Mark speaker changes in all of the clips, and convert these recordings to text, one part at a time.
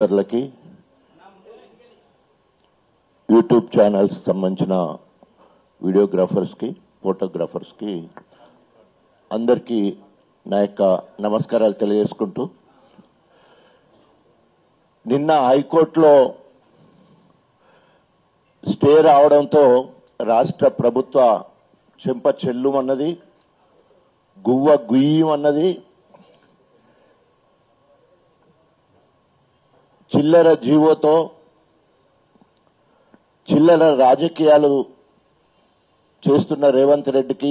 Speaker 1: మిత్రులకి YouTube channels సంబంధించిన వీడియోగ్రాఫర్స్కి ఫోటోగ్రాఫర్స్కి అందరికీ నా యొక్క నమస్కారాలు తెలియజేసుకుంటూ నిన్న హైకోర్టులో స్టే రావడంతో రాష్ట్ర ప్రభుత్వ చెంప చెల్లుమన్నది, గువ్వ గుయ్యమన్నది. చిల్లర జీవోతో చిల్లర రాజకీయాలు చేస్తున్న రేవంత్ రెడ్డికి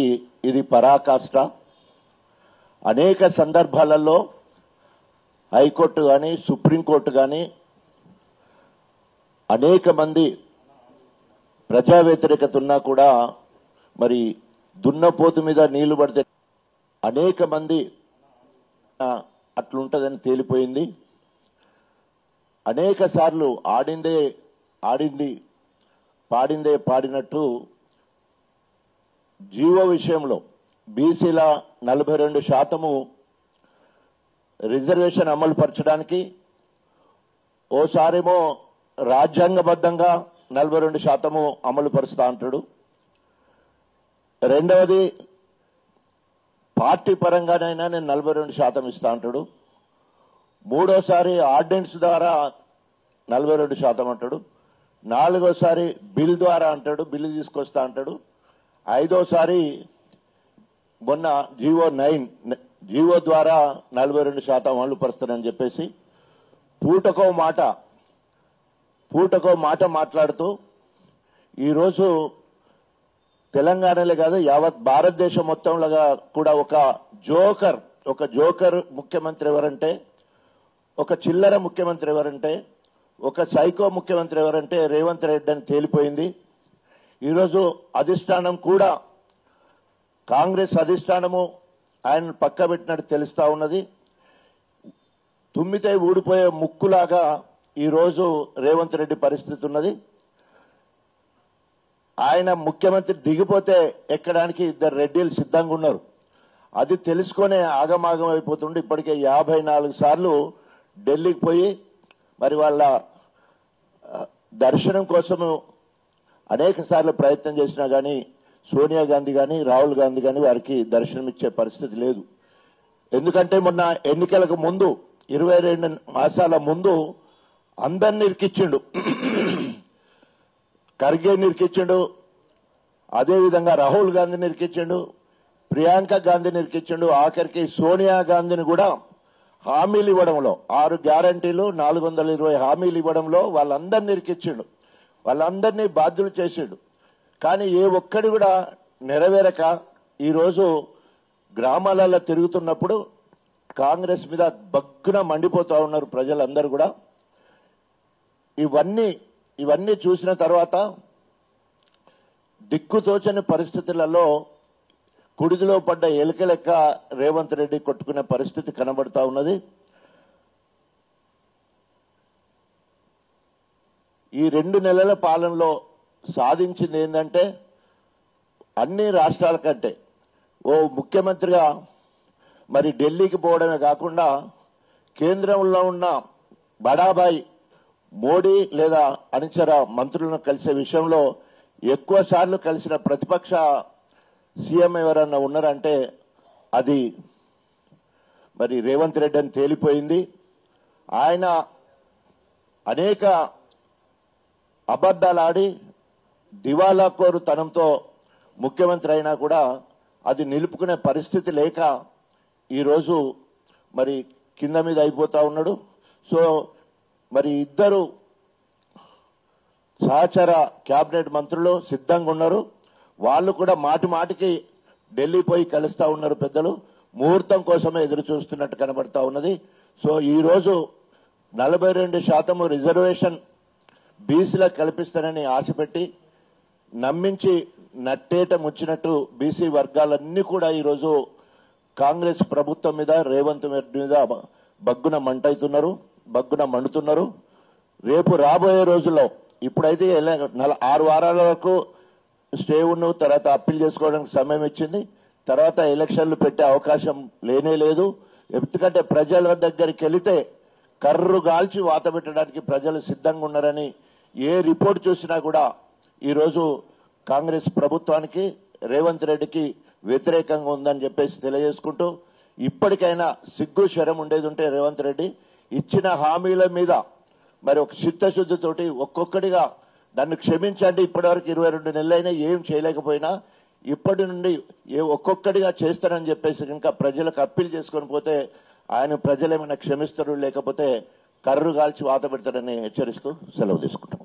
Speaker 1: ఇది పరాకాష్ట. అనేక సందర్భాలలో హైకోర్టు కానీ సుప్రీంకోర్టు కానీ అనేక మంది ప్రజా వ్యతిరేకత ఉన్నా కూడా మరి దున్నపోతు మీద నీళ్లు పడితే అనేక మంది అట్లుంటదని తేలిపోయింది. అనేక సార్లు ఆడింది పాడిందే పాడినట్టు జీవో విషయంలో బీసీల 42% రిజర్వేషన్ అమలు పరచడానికి ఓసారేమో రాజ్యాంగబద్ధంగా 42% అమలు పరుస్తా అంటాడు, రెండవది పార్టీ పరంగానైనా నేను 42% ఇస్తా అంటాడు, మూడోసారి ఆర్డినెన్స్ ద్వారా 42% అంటాడు, నాలుగోసారి బిల్ ద్వారా అంటాడు, బిల్లు తీసుకొస్తా అంటాడు, ఐదోసారి మొన్న జీవో ద్వారా 42% అమలు పరుస్తానని చెప్పేసి పూటకో మాట మాట్లాడుతూ ఈరోజు తెలంగాణలే కాదు యావత్ భారతదేశం మొత్తంలో కూడా ఒక జోకర్ ముఖ్యమంత్రి ఎవరంటే, ఒక చిల్లర ముఖ్యమంత్రి ఎవరంటే, ఒక సైకో ముఖ్యమంత్రి ఎవరంటే రేవంత్ రెడ్డి అని తేలిపోయింది. ఈరోజు అధిష్టానం కూడా కాంగ్రెస్ అధిష్టానము ఆయన పక్క పెట్టినట్టు తెలుస్తా ఉన్నది. తుమ్మితే ఊడిపోయే ముక్కులాగా ఈరోజు రేవంత్ రెడ్డి పరిస్థితి ఉన్నది. ఆయన ముఖ్యమంత్రి దిగిపోతే ఎక్కడానికి ఇద్దరు రెడ్డిలు సిద్ధంగా ఉన్నారు. అది తెలుసుకునే ఆగమాగం అయిపోతుండే. ఇప్పటికే 54 సార్లు ఢిల్లీకి పోయి మరి వాళ్ళ దర్శనం కోసము అనేక సార్లు ప్రయత్నం చేసినా కానీ సోనియా గాంధీ కానీ రాహుల్ గాంధీ కానీ వారికి దర్శనం ఇచ్చే పరిస్థితి లేదు. ఎందుకంటే మొన్న ఎన్నికలకు ముందు 22 మాసాల ముందు అందరిని ఇరికిచ్చిండు. ఖర్గే ఇరికిచ్చిండు, అదేవిధంగా రాహుల్ గాంధీని ఇరికిచ్చిండు, ప్రియాంక గాంధీని ఇరికిచ్చిండు, ఆఖరికి సోనియా గాంధీని కూడా హామీలు ఇవ్వడంలో 6 గ్యారంటీలు 420 హామీలు ఇవ్వడంలో వాళ్ళందరినీ ఇరికిచ్చిండు, వాళ్ళందరినీ బాధ్యులు చేసిండు. కానీ ఏ ఒక్కడి కూడా నెరవేరక ఈరోజు గ్రామాలలో తిరుగుతున్నప్పుడు కాంగ్రెస్ మీద బగ్గున మండిపోతా ఉన్నారు ప్రజలందరూ కూడా. ఇవన్నీ చూసిన తర్వాత దిక్కుతోచని పరిస్థితులలో కుడిదిలో పడ్డ ఎలుక లెక్క రేవంత్ రెడ్డి కొట్టుకునే పరిస్థితి కనబడతా ఉన్నది. ఈ 2 నెలల పాలనలో సాధించింది ఏంటంటే అన్ని రాష్ట్రాల కంటే ఓ ముఖ్యమంత్రిగా మరి ఢిల్లీకి పోవడమే కాకుండా కేంద్రంలో ఉన్న బడాబాయి మోడీ లేదా అనుచర మంత్రులను కలిసే విషయంలో ఎక్కువ సార్లు కలిసిన ప్రతిపక్ష సీఎం ఎవరన్నా ఉన్నారంటే అది మరి రేవంత్ రెడ్డి అని తేలిపోయింది. ఆయన అనేక అబద్దాలు ఆడి దివాలా కోరుతనంతో ముఖ్యమంత్రి అయినా కూడా అది నిలుపుకునే పరిస్థితి లేక ఈరోజు మరి కింద మీద అయిపోతా ఉన్నాడు. సో మరి ఇద్దరు సహచర కేబినెట్ మంత్రులు సిద్ధంగా ఉన్నారు. వాళ్ళు కూడా మాటికి ఢిల్లీ పోయి కలుస్తా ఉన్నారు. పెద్దలు ముహూర్తం కోసమే ఎదురు చూస్తున్నట్టు కనబడతా ఉన్నది. సో ఈరోజు 42% రిజర్వేషన్ బీసీలకు కల్పిస్తానని ఆశపెట్టి నమ్మించి నట్టేట ముచ్చినట్టు బీసీ వర్గాలన్నీ కూడా ఈరోజు కాంగ్రెస్ ప్రభుత్వం మీద రేవంత్ రెడ్డి మీద బగ్గున మండుతున్నారు. రేపు రాబోయే రోజుల్లో ఇప్పుడైతే 6 వారాల వరకు స్టే ఉన్న తర్వాత అప్పీల్ చేసుకోవడానికి సమయం ఇచ్చింది. తర్వాత ఎలక్షన్లు పెట్టే అవకాశం లేనే లేదు. ఎందుకంటే ప్రజల దగ్గరికి వెళితే కర్రు గాల్చి వాత పెట్టడానికి ప్రజలు సిద్ధంగా ఉన్నారని ఏ రిపోర్ట్ చూసినా కూడా ఈరోజు కాంగ్రెస్ ప్రభుత్వానికి రేవంత్ రెడ్డికి వ్యతిరేకంగా ఉందని చెప్పేసి తెలియజేసుకుంటూ ఇప్పటికైనా సిగ్గు శరం ఉండేది ఉంటే రేవంత్ రెడ్డి ఇచ్చిన హామీల మీద మరి ఒక చిత్తశుద్ధితోటి ఒక్కొక్కటిగా నన్ను క్షమించండి, ఇప్పటివరకు 22 నెలలైనా ఏం చేయలేకపోయినా ఇప్పటి నుండి ఒక్కొక్కటిగా చేస్తానని చెప్పేసి ఇంకా ప్రజలకు అప్పీల్ చేసుకొని పోతే ఆయన ప్రజలు ఏమైనా క్షమిస్తారు, లేకపోతే కర్రు కాల్చి వాత పెడతారని హెచ్చరిస్తూ సెలవు తీసుకుంటాం.